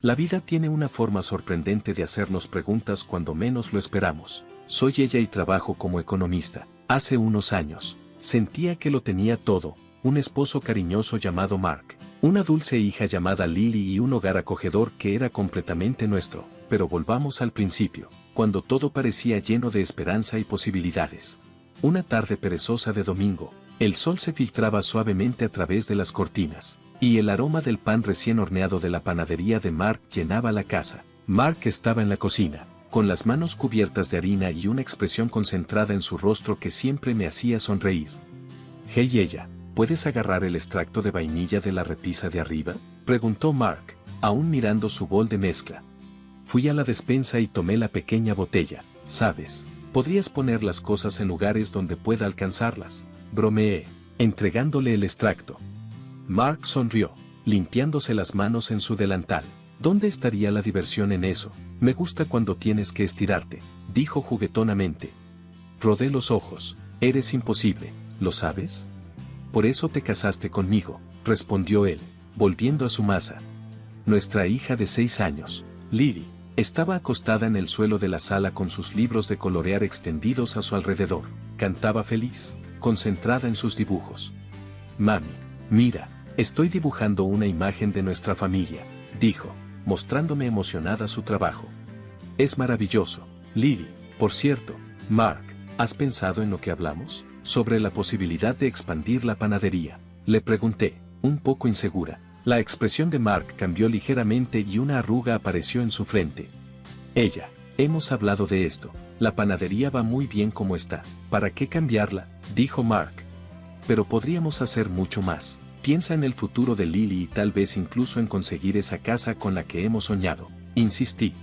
La vida tiene una forma sorprendente de hacernos preguntas cuando menos lo esperamos. Soy ella y trabajo como economista. Hace unos años, sentía que lo tenía todo, un esposo cariñoso llamado Mark, una dulce hija llamada Lily y un hogar acogedor que era completamente nuestro. Pero volvamos al principio, cuando todo parecía lleno de esperanza y posibilidades. Una tarde perezosa de domingo, el sol se filtraba suavemente a través de las cortinas, y el aroma del pan recién horneado de la panadería de Mark llenaba la casa. Mark estaba en la cocina, con las manos cubiertas de harina y una expresión concentrada en su rostro que siempre me hacía sonreír. «Hey ella, ¿puedes agarrar el extracto de vainilla de la repisa de arriba?», preguntó Mark, aún mirando su bol de mezcla. Fui a la despensa y tomé la pequeña botella. «¿Sabes? Podrías poner las cosas en lugares donde pueda alcanzarlas», bromeé, entregándole el extracto. Mark sonrió, limpiándose las manos en su delantal. «¿Dónde estaría la diversión en eso? Me gusta cuando tienes que estirarte», dijo juguetonamente. Rodé los ojos. «Eres imposible, ¿lo sabes? Por eso te casaste conmigo», respondió él, volviendo a su masa. Nuestra hija de 6 años, Lily, estaba acostada en el suelo de la sala con sus libros de colorear extendidos a su alrededor. Cantaba feliz, concentrada en sus dibujos. «Mami, mira, estoy dibujando una imagen de nuestra familia», dijo, mostrándome emocionada su trabajo. «Es maravilloso, Lily. Por cierto, Mark, ¿has pensado en lo que hablamos? Sobre la posibilidad de expandir la panadería», le pregunté, un poco insegura. La expresión de Mark cambió ligeramente y una arruga apareció en su frente. «Ella, hemos hablado de esto. La panadería va muy bien como está. ¿Para qué cambiarla?», dijo Mark. «Pero podríamos hacer mucho más. Piensa en el futuro de Lily y tal vez incluso en conseguir esa casa con la que hemos soñado», insistí.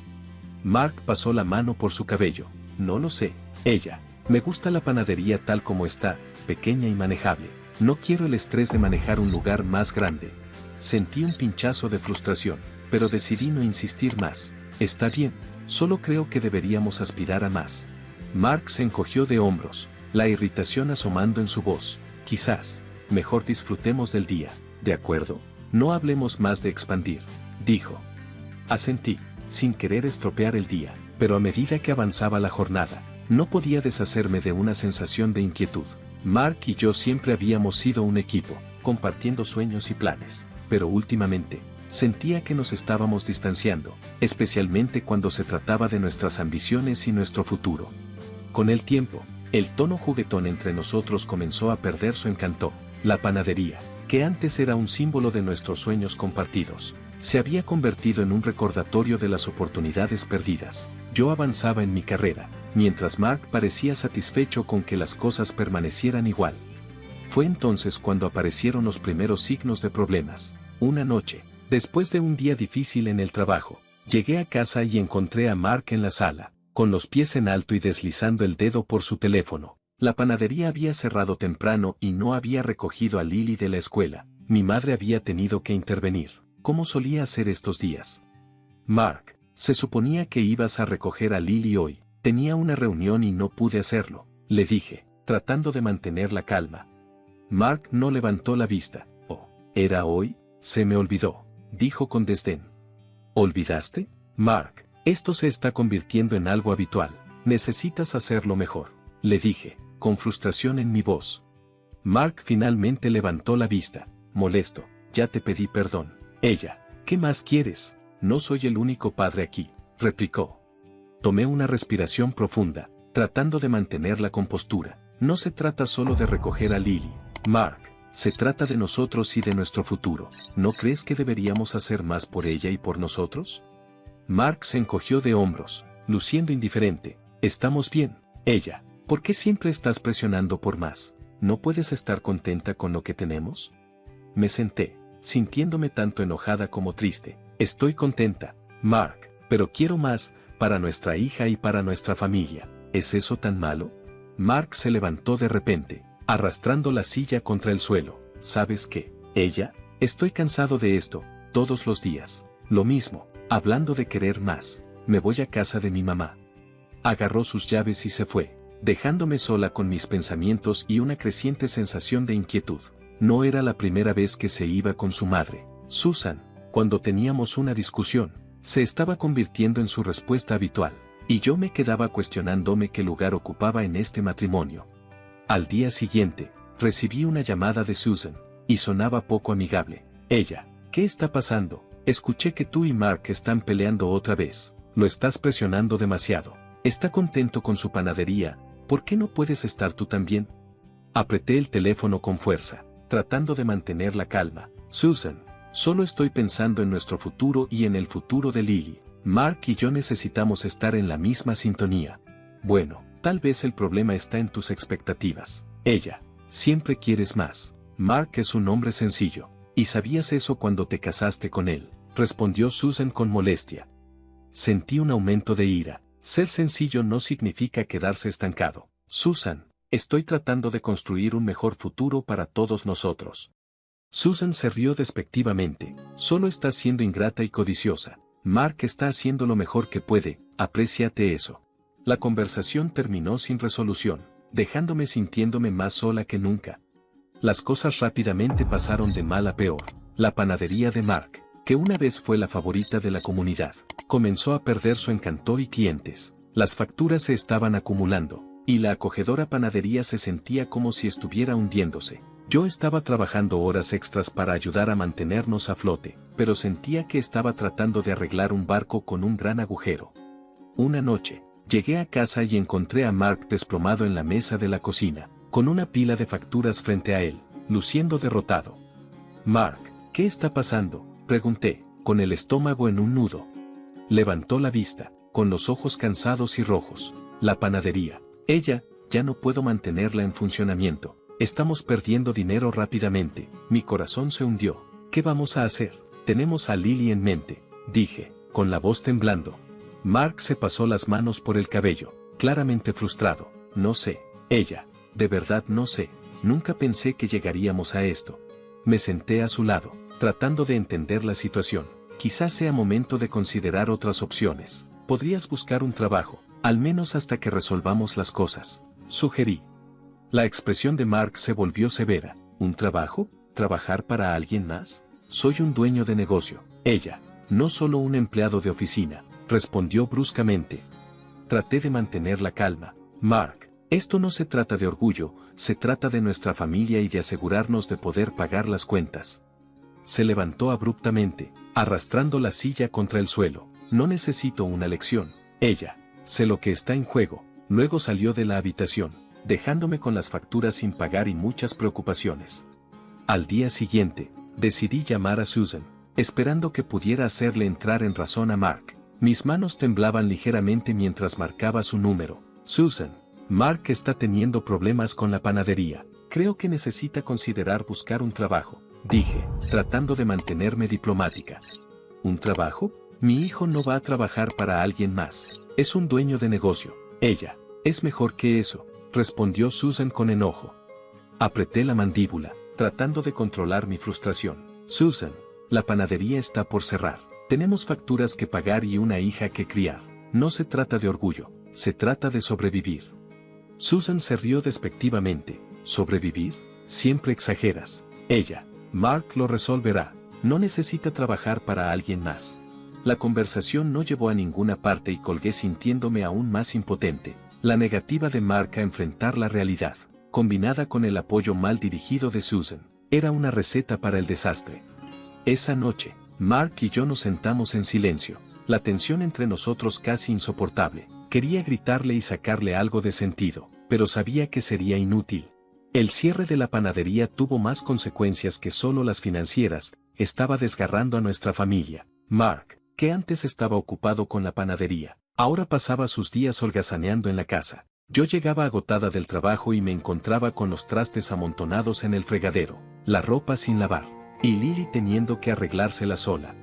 Mark pasó la mano por su cabello. «No lo sé, ella. Me gusta la panadería tal como está, pequeña y manejable. No quiero el estrés de manejar un lugar más grande». Sentí un pinchazo de frustración, pero decidí no insistir más. «Está bien, solo creo que deberíamos aspirar a más». Mark se encogió de hombros, la irritación asomando en su voz. «Quizás, mejor disfrutemos del día, ¿de acuerdo? No hablemos más de expandir», dijo. Asentí, sin querer estropear el día, pero a medida que avanzaba la jornada, no podía deshacerme de una sensación de inquietud. Mark y yo siempre habíamos sido un equipo, compartiendo sueños y planes, pero últimamente, sentía que nos estábamos distanciando, especialmente cuando se trataba de nuestras ambiciones y nuestro futuro. Con el tiempo, el tono juguetón entre nosotros comenzó a perder su encanto. La panadería, que antes era un símbolo de nuestros sueños compartidos, se había convertido en un recordatorio de las oportunidades perdidas. Yo avanzaba en mi carrera, mientras Mark parecía satisfecho con que las cosas permanecieran igual. Fue entonces cuando aparecieron los primeros signos de problemas. Una noche, después de un día difícil en el trabajo, llegué a casa y encontré a Mark en la sala, con los pies en alto y deslizando el dedo por su teléfono. La panadería había cerrado temprano y no había recogido a Lily de la escuela. Mi madre había tenido que intervenir, como solía hacer estos días. «Mark, se suponía que ibas a recoger a Lily hoy. Tenía una reunión y no pude hacerlo», le dije, tratando de mantener la calma. Mark no levantó la vista. «Oh, ¿era hoy? Se me olvidó», dijo con desdén. «¿Olvidaste? Mark, esto se está convirtiendo en algo habitual. Necesitas hacerlo mejor», le dije, con frustración en mi voz. Mark finalmente levantó la vista, molesto. «Ya te pedí perdón». «Ella, ¿qué más quieres? No soy el único padre aquí», replicó. Tomé una respiración profunda, tratando de mantener la compostura. «No se trata solo de recoger a Lily, Mark. Se trata de nosotros y de nuestro futuro. ¿No crees que deberíamos hacer más por ella y por nosotros?». Mark se encogió de hombros, luciendo indiferente. «Estamos bien, ella. ¿Por qué siempre estás presionando por más? ¿No puedes estar contenta con lo que tenemos?». Me senté, sintiéndome tanto enojada como triste. «Estoy contenta, Mark, pero quiero más, para nuestra hija y para nuestra familia». ¿Es eso tan malo?». Mark se levantó de repente, arrastrando la silla contra el suelo. «¿Sabes qué, ella? Estoy cansado de esto, todos los días. Lo mismo, hablando de querer más. Me voy a casa de mi mamá». Agarró sus llaves y se fue, dejándome sola con mis pensamientos y una creciente sensación de inquietud. No era la primera vez que se iba con su madre, Susan. Cuando teníamos una discusión, Se estaba convirtiendo en su respuesta habitual, y yo me quedaba cuestionándome qué lugar ocupaba en este matrimonio. Al día siguiente, recibí una llamada de Susan, y sonaba poco amigable. Ella, ¿qué está pasando? Escuché que tú y Mark están peleando otra vez. Lo estás presionando demasiado. Está contento con su panadería, ¿por qué no puedes estar tú también? Apreté el teléfono con fuerza, tratando de mantener la calma. Susan, solo estoy pensando en nuestro futuro y en el futuro de Lily. Mark y yo necesitamos estar en la misma sintonía. Bueno, tal vez el problema está en tus expectativas. Ella, siempre quieres más. Mark es un hombre sencillo. ¿Y sabías eso cuando te casaste con él?, respondió Susan con molestia. Sentí un aumento de ira. Ser sencillo no significa quedarse estancado. Susan, estoy tratando de construir un mejor futuro para todos nosotros. Susan se rió despectivamente. Solo estás siendo ingrata y codiciosa. Mark está haciendo lo mejor que puede, apréciate eso. La conversación terminó sin resolución, dejándome sintiéndome más sola que nunca. Las cosas rápidamente pasaron de mal a peor. La panadería de Mark, que una vez fue la favorita de la comunidad, comenzó a perder su encanto y clientes. Las facturas se estaban acumulando, y la acogedora panadería se sentía como si estuviera hundiéndose. Yo estaba trabajando horas extras para ayudar a mantenernos a flote, pero sentía que estaba tratando de arreglar un barco con un gran agujero. Una noche, llegué a casa y encontré a Mark desplomado en la mesa de la cocina, con una pila de facturas frente a él, luciendo derrotado. Mark, ¿qué está pasando?, pregunté, con el estómago en un nudo. Levantó la vista, con los ojos cansados y rojos. La panadería. Ella, ya no puedo mantenerla en funcionamiento. Estamos perdiendo dinero rápidamente. Mi corazón se hundió. ¿Qué vamos a hacer? Tenemos a Lily en mente, dije, con la voz temblando. Mark se pasó las manos por el cabello, claramente frustrado. No sé. Ella, de verdad no sé. Nunca pensé que llegaríamos a esto. Me senté a su lado, tratando de entender la situación. Quizás sea momento de considerar otras opciones. Podrías buscar un trabajo, al menos hasta que resolvamos las cosas, sugerí. La expresión de Mark se volvió severa. ¿Un trabajo? ¿Trabajar para alguien más? Soy un dueño de negocio. Ella, no solo un empleado de oficina, respondió bruscamente. Traté de mantener la calma. Mark, esto no se trata de orgullo, se trata de nuestra familia y de asegurarnos de poder pagar las cuentas. Se levantó abruptamente, arrastrando la silla contra el suelo. No necesito una lección. Ella, sé lo que está en juego. Luego salió de la habitación, dejándome con las facturas sin pagar y muchas preocupaciones. Al día siguiente, decidí llamar a Susan, esperando que pudiera hacerle entrar en razón a Mark. Mis manos temblaban ligeramente mientras marcaba su número. Susan, Mark está teniendo problemas con la panadería. Creo que necesita considerar buscar un trabajo, dije, tratando de mantenerme diplomática. ¿Un trabajo? Mi hijo no va a trabajar para alguien más. Es un dueño de negocio. Ella, es mejor que eso, respondió Susan con enojo. Apreté la mandíbula, tratando de controlar mi frustración. Susan, la panadería está por cerrar. Tenemos facturas que pagar y una hija que criar. No se trata de orgullo, se trata de sobrevivir. Susan se rió despectivamente. ¿Sobrevivir? Siempre exageras. Ella, Mark lo resolverá. No necesita trabajar para alguien más. La conversación no llevó a ninguna parte y colgué sintiéndome aún más impotente. La negativa de Mark a enfrentar la realidad, combinada con el apoyo mal dirigido de Susan, era una receta para el desastre. Esa noche, Mark y yo nos sentamos en silencio, la tensión entre nosotros casi insoportable. Quería gritarle y sacarle algo de sentido, pero sabía que sería inútil. El cierre de la panadería tuvo más consecuencias que solo las financieras, estaba desgarrando a nuestra familia. Mark, que antes estaba ocupado con la panadería, ahora pasaba sus días holgazaneando en la casa. Yo llegaba agotada del trabajo y me encontraba con los trastes amontonados en el fregadero, la ropa sin lavar, y Lily teniendo que arreglársela sola.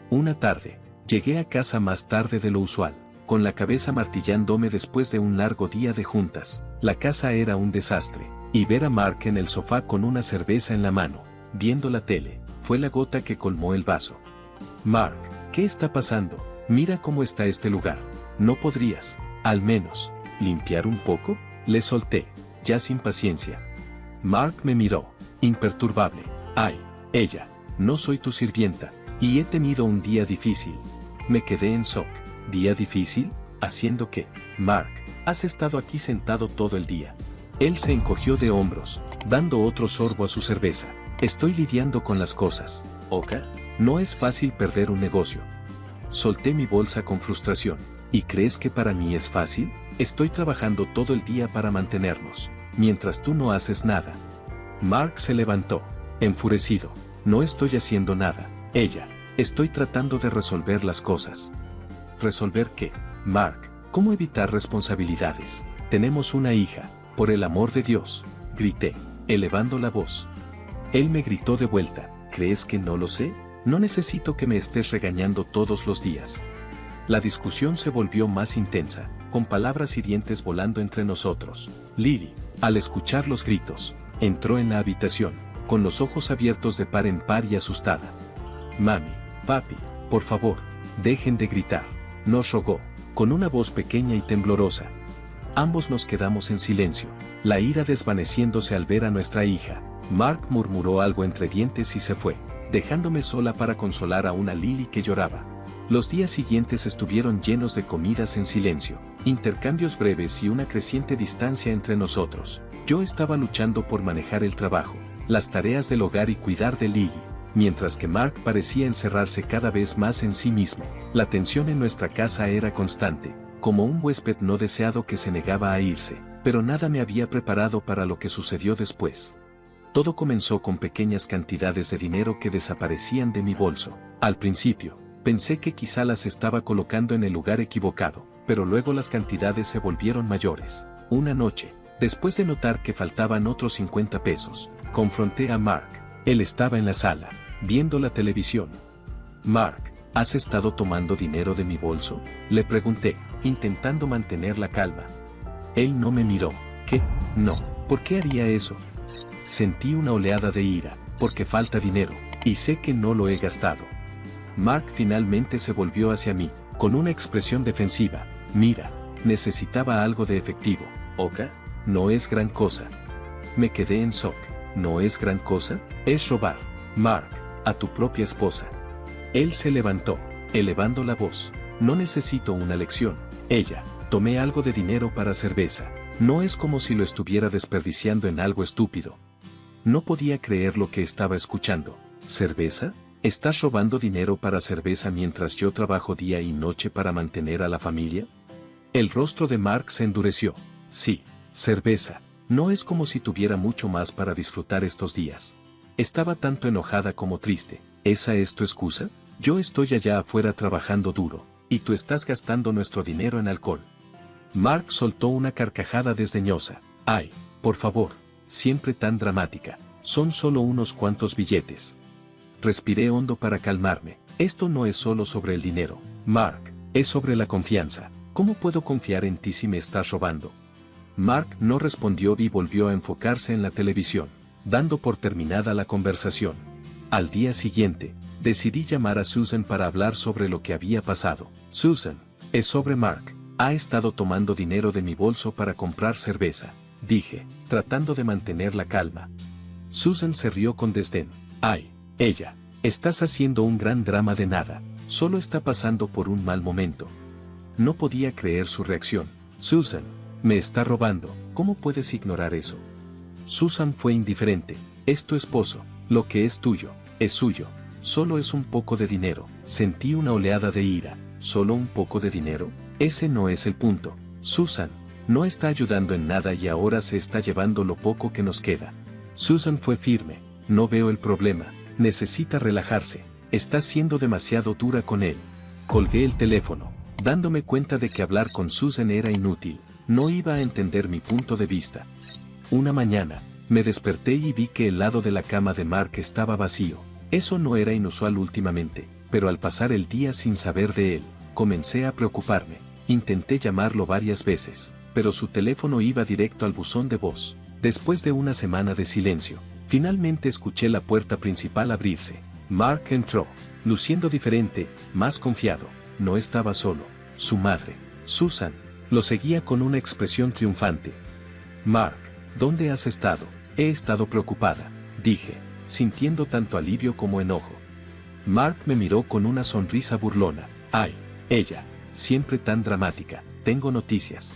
Una tarde, llegué a casa más tarde de lo usual, con la cabeza martillándome después de un largo día de juntas. La casa era un desastre, y ver a Mark en el sofá con una cerveza en la mano, viendo la tele, fue la gota que colmó el vaso. Mark, ¿qué está pasando? Mira cómo está este lugar. ¿No podrías, al menos, limpiar un poco? Le solté, ya sin paciencia. Mark me miró, imperturbable. Ay, ella, no soy tu sirvienta, y he tenido un día difícil. Me quedé en shock. ¿Día difícil? ¿Haciendo qué? Mark, has estado aquí sentado todo el día. Él se encogió de hombros, dando otro sorbo a su cerveza. Estoy lidiando con las cosas. Oka, no es fácil perder un negocio. Solté mi bolsa con frustración. ¿Y crees que para mí es fácil? Estoy trabajando todo el día para mantenernos, mientras tú no haces nada. Mark se levantó, enfurecido. No estoy haciendo nada. Ella, estoy tratando de resolver las cosas. ¿Resolver qué? Mark, ¿cómo evitar responsabilidades? Tenemos una hija, por el amor de Dios, grité, elevando la voz. Él me gritó de vuelta, ¿crees que no lo sé? No necesito que me estés regañando todos los días. La discusión se volvió más intensa, con palabras y dientes volando entre nosotros. Lily, al escuchar los gritos, entró en la habitación, con los ojos abiertos de par en par y asustada. Mami, papi, por favor, dejen de gritar, nos rogó, con una voz pequeña y temblorosa. Ambos nos quedamos en silencio, la ira desvaneciéndose al ver a nuestra hija. Mark murmuró algo entre dientes y se fue, dejándome sola para consolar a una Lily que lloraba. Los días siguientes estuvieron llenos de comidas en silencio, intercambios breves y una creciente distancia entre nosotros. Yo estaba luchando por manejar el trabajo, las tareas del hogar y cuidar de Lily, mientras que Mark parecía encerrarse cada vez más en sí mismo. La tensión en nuestra casa era constante, como un huésped no deseado que se negaba a irse, pero nada me había preparado para lo que sucedió después. Todo comenzó con pequeñas cantidades de dinero que desaparecían de mi bolso. Al principio, pensé que quizá las estaba colocando en el lugar equivocado, pero luego las cantidades se volvieron mayores. Una noche, después de notar que faltaban otros 50 pesos, confronté a Mark. Él estaba en la sala, viendo la televisión. Mark, ¿has estado tomando dinero de mi bolso? Le pregunté, intentando mantener la calma. Él no me miró. ¿Qué? No, ¿por qué haría eso? Sentí una oleada de ira, porque falta dinero, y sé que no lo he gastado. Mark finalmente se volvió hacia mí, con una expresión defensiva. Mira, necesitaba algo de efectivo. Oka, no es gran cosa. Me quedé en shock. ¿No es gran cosa? Es robar, Mark, a tu propia esposa. Él se levantó, elevando la voz. No necesito una lección. Ella, tomé algo de dinero para cerveza. No es como si lo estuviera desperdiciando en algo estúpido. No podía creer lo que estaba escuchando. ¿Cerveza? ¿Estás robando dinero para cerveza mientras yo trabajo día y noche para mantener a la familia? El rostro de Mark se endureció. Sí, cerveza. No es como si tuviera mucho más para disfrutar estos días. Estaba tanto enojada como triste. ¿Esa es tu excusa? Yo estoy allá afuera trabajando duro, y tú estás gastando nuestro dinero en alcohol. Mark soltó una carcajada desdeñosa. Ay, por favor, siempre tan dramática. Son solo unos cuantos billetes. Respiré hondo para calmarme. Esto no es solo sobre el dinero, Mark, es sobre la confianza. ¿Cómo puedo confiar en ti si me estás robando? Mark no respondió y volvió a enfocarse en la televisión, dando por terminada la conversación. Al día siguiente, decidí llamar a Susan para hablar sobre lo que había pasado. Susan, es sobre Mark. Ha estado tomando dinero de mi bolso para comprar cerveza, dije, tratando de mantener la calma. Susan se rió con desdén. Ay, ella, estás haciendo un gran drama de nada, solo está pasando por un mal momento. No podía creer su reacción. Susan, me está robando, ¿cómo puedes ignorar eso? Susan fue indiferente. Es tu esposo, lo que es tuyo, es suyo, solo es un poco de dinero. Sentí una oleada de ira. ¿Solo un poco de dinero? Ese no es el punto. Susan, no está ayudando en nada y ahora se está llevando lo poco que nos queda. Susan fue firme. No veo el problema. Necesita relajarse. Estás siendo demasiado dura con él. Colgué el teléfono, dándome cuenta de que hablar con Susan era inútil. No iba a entender mi punto de vista. Una mañana, me desperté y vi que el lado de la cama de Mark estaba vacío. Eso no era inusual últimamente, pero al pasar el día sin saber de él, comencé a preocuparme. Intenté llamarlo varias veces, pero su teléfono iba directo al buzón de voz. Después de una semana de silencio, finalmente escuché la puerta principal abrirse. Mark entró, luciendo diferente, más confiado. No estaba solo. Su madre, Susan, lo seguía con una expresión triunfante. Mark, ¿dónde has estado? He estado preocupada, dije, sintiendo tanto alivio como enojo. Mark me miró con una sonrisa burlona. Ay, ella, siempre tan dramática, tengo noticias.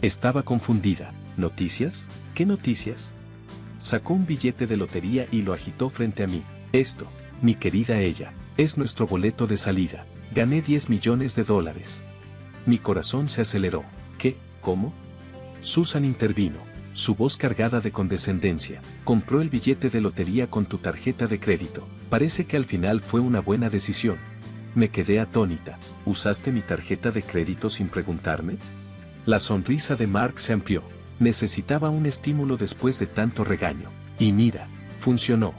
Estaba confundida. ¿Noticias? ¿Qué noticias? Sacó un billete de lotería y lo agitó frente a mí. Esto, mi querida ella, es nuestro boleto de salida. Gané $10 millones. Mi corazón se aceleró. ¿Qué? ¿Cómo? Susan intervino, su voz cargada de condescendencia. Compró el billete de lotería con tu tarjeta de crédito. Parece que al final fue una buena decisión. Me quedé atónita. ¿Usaste mi tarjeta de crédito sin preguntarme? La sonrisa de Mark se amplió. Necesitaba un estímulo después de tanto regaño. Y mira, funcionó.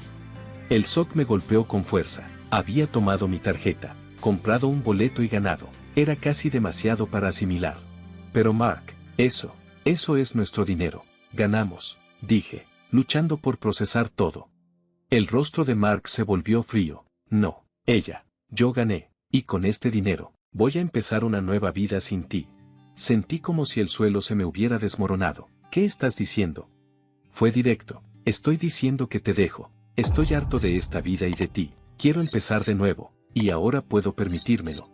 El shock me golpeó con fuerza. Había tomado mi tarjeta, comprado un boleto y ganado. Era casi demasiado para asimilar. Pero Mark, eso es nuestro dinero. Ganamos, dije, luchando por procesar todo. El rostro de Mark se volvió frío. No, ella, yo gané, y con este dinero, voy a empezar una nueva vida sin ti. Sentí como si el suelo se me hubiera desmoronado. ¿Qué estás diciendo? Fue directo. Estoy diciendo que te dejo. Estoy harto de esta vida y de ti. Quiero empezar de nuevo, y ahora puedo permitírmelo.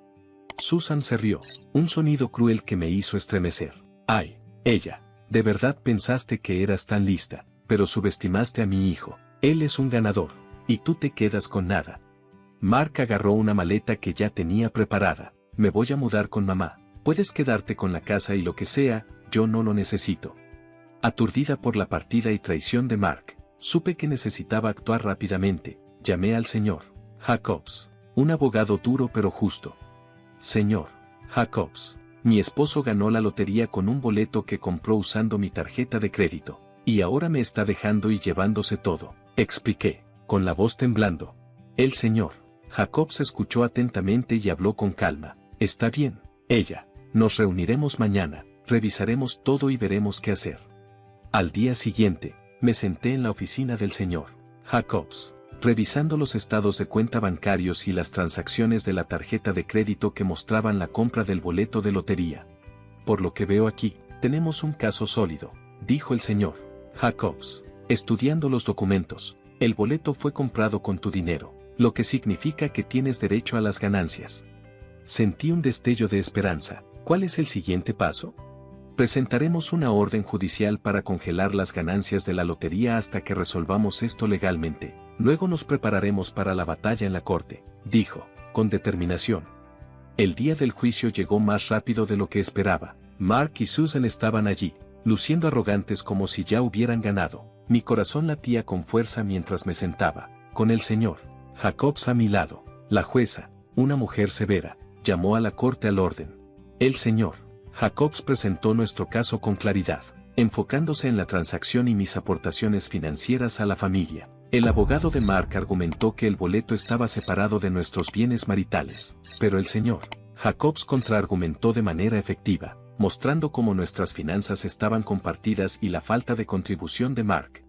Susan se rió, un sonido cruel que me hizo estremecer. Ay, ella, de verdad pensaste que eras tan lista, pero subestimaste a mi hijo. Él es un ganador, y tú te quedas con nada. Mark agarró una maleta que ya tenía preparada. Me voy a mudar con mamá. Puedes quedarte con la casa y lo que sea, yo no lo necesito. Aturdida por la partida y traición de Mark, supe que necesitaba actuar rápidamente. Llamé al señor Jacobs, un abogado duro pero justo. Señor Jacobs, mi esposo ganó la lotería con un boleto que compró usando mi tarjeta de crédito, y ahora me está dejando y llevándose todo, expliqué, con la voz temblando. El señor Jacobs escuchó atentamente y habló con calma. Está bien, ella, nos reuniremos mañana, revisaremos todo y veremos qué hacer. Al día siguiente, me senté en la oficina del señor Jacobs, revisando los estados de cuenta bancarios y las transacciones de la tarjeta de crédito que mostraban la compra del boleto de lotería. Por lo que veo aquí, tenemos un caso sólido, dijo el señor Jacobs, estudiando los documentos. El boleto fue comprado con tu dinero, lo que significa que tienes derecho a las ganancias. Sentí un destello de esperanza. ¿Cuál es el siguiente paso? Presentaremos una orden judicial para congelar las ganancias de la lotería hasta que resolvamos esto legalmente. Luego nos prepararemos para la batalla en la corte, dijo, con determinación. El día del juicio llegó más rápido de lo que esperaba. Mark y Susan estaban allí, luciendo arrogantes como si ya hubieran ganado. Mi corazón latía con fuerza mientras me sentaba, con el señor Jacobs a mi lado. La jueza, una mujer severa, llamó a la corte al orden. El señor Jacobs presentó nuestro caso con claridad, enfocándose en la transacción y mis aportaciones financieras a la familia. El abogado de Mark argumentó que el boleto estaba separado de nuestros bienes maritales, pero el señor Jacobs contraargumentó de manera efectiva, mostrando cómo nuestras finanzas estaban compartidas y la falta de contribución de Mark.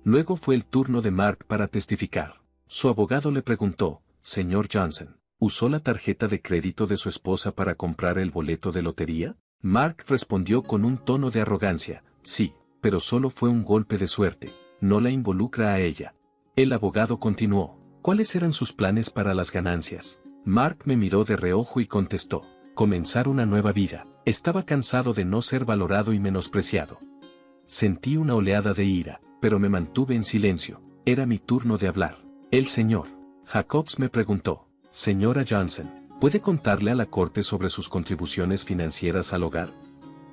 Luego fue el turno de Mark para testificar. Su abogado le preguntó, señor Johnson, ¿usó la tarjeta de crédito de su esposa para comprar el boleto de lotería? Mark respondió con un tono de arrogancia, sí, pero solo fue un golpe de suerte, no la involucra a ella. El abogado continuó, ¿cuáles eran sus planes para las ganancias? Mark me miró de reojo y contestó, comenzar una nueva vida. Estaba cansado de no ser valorado y menospreciado. Sentí una oleada de ira, pero me mantuve en silencio. Era mi turno de hablar. El señor Jacobs me preguntó, señora Johnson, ¿puede contarle a la corte sobre sus contribuciones financieras al hogar?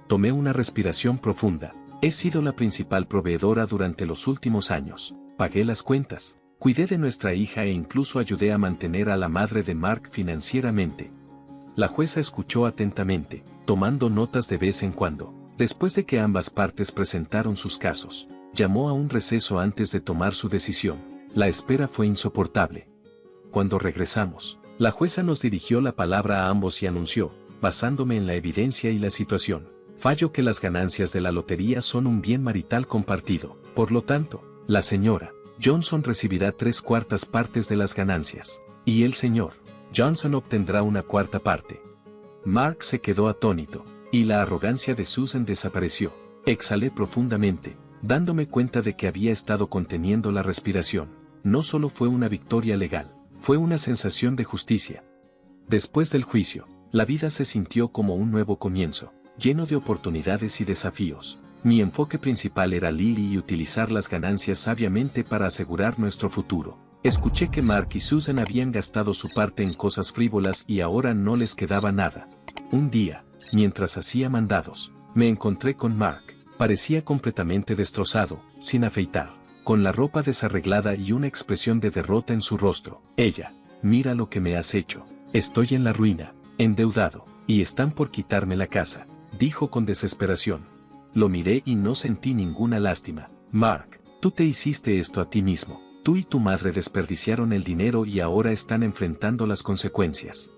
Tomé una respiración profunda. He sido la principal proveedora durante los últimos años. Pagué las cuentas, cuidé de nuestra hija e incluso ayudé a mantener a la madre de Mark financieramente. La jueza escuchó atentamente, tomando notas de vez en cuando. Después de que ambas partes presentaron sus casos, llamó a un receso antes de tomar su decisión. La espera fue insoportable. Cuando regresamos, la jueza nos dirigió la palabra a ambos y anunció, basándome en la evidencia y la situación, fallo que las ganancias de la lotería son un bien marital compartido. Por lo tanto, la señora Johnson recibirá 3/4 partes de las ganancias, y el señor Johnson obtendrá una 1/4 parte. Mark se quedó atónito, y la arrogancia de Susan desapareció. Exhalé profundamente, dándome cuenta de que había estado conteniendo la respiración. No solo fue una victoria legal, fue una sensación de justicia. Después del juicio, la vida se sintió como un nuevo comienzo, lleno de oportunidades y desafíos. Mi enfoque principal era Lily y utilizar las ganancias sabiamente para asegurar nuestro futuro. Escuché que Mark y Susan habían gastado su parte en cosas frívolas y ahora no les quedaba nada. Un día, mientras hacía mandados, me encontré con Mark. Parecía completamente destrozado, sin afeitar, con la ropa desarreglada y una expresión de derrota en su rostro. Ella, mira lo que me has hecho. Estoy en la ruina, endeudado, y están por quitarme la casa, dijo con desesperación. Lo miré y no sentí ninguna lástima. Mark, tú te hiciste esto a ti mismo. Tú y tu madre desperdiciaron el dinero y ahora están enfrentando las consecuencias.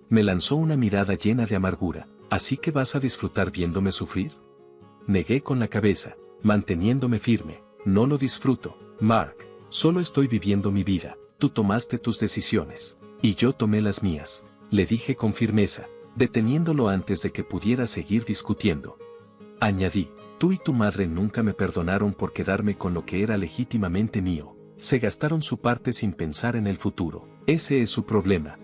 Me lanzó una mirada llena de amargura. ¿Así que vas a disfrutar viéndome sufrir? Negué con la cabeza, manteniéndome firme. No lo disfruto, Mark. Solo estoy viviendo mi vida. Tú tomaste tus decisiones. Y yo tomé las mías. Le dije con firmeza, deteniéndolo antes de que pudiera seguir discutiendo. Añadí, tú y tu madre nunca me perdonaron por quedarme con lo que era legítimamente mío. Se gastaron su parte sin pensar en el futuro. Ese es su problema.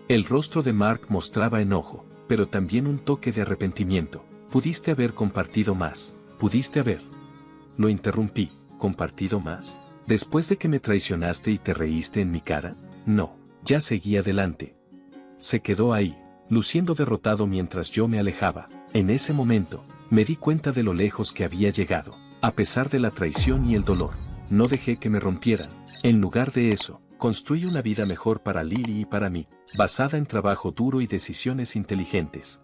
El rostro de Mark mostraba enojo, pero también un toque de arrepentimiento. Pudiste haber compartido más. Pudiste haber. Lo interrumpí. ¿Compartido más? ¿Después de que me traicionaste y te reíste en mi cara? No. Ya seguí adelante. Se quedó ahí, luciendo derrotado mientras yo me alejaba. En ese momento, me di cuenta de lo lejos que había llegado. A pesar de la traición y el dolor, no dejé que me rompieran. En lugar de eso, construí una vida mejor para Lily y para mí, basada en trabajo duro y decisiones inteligentes.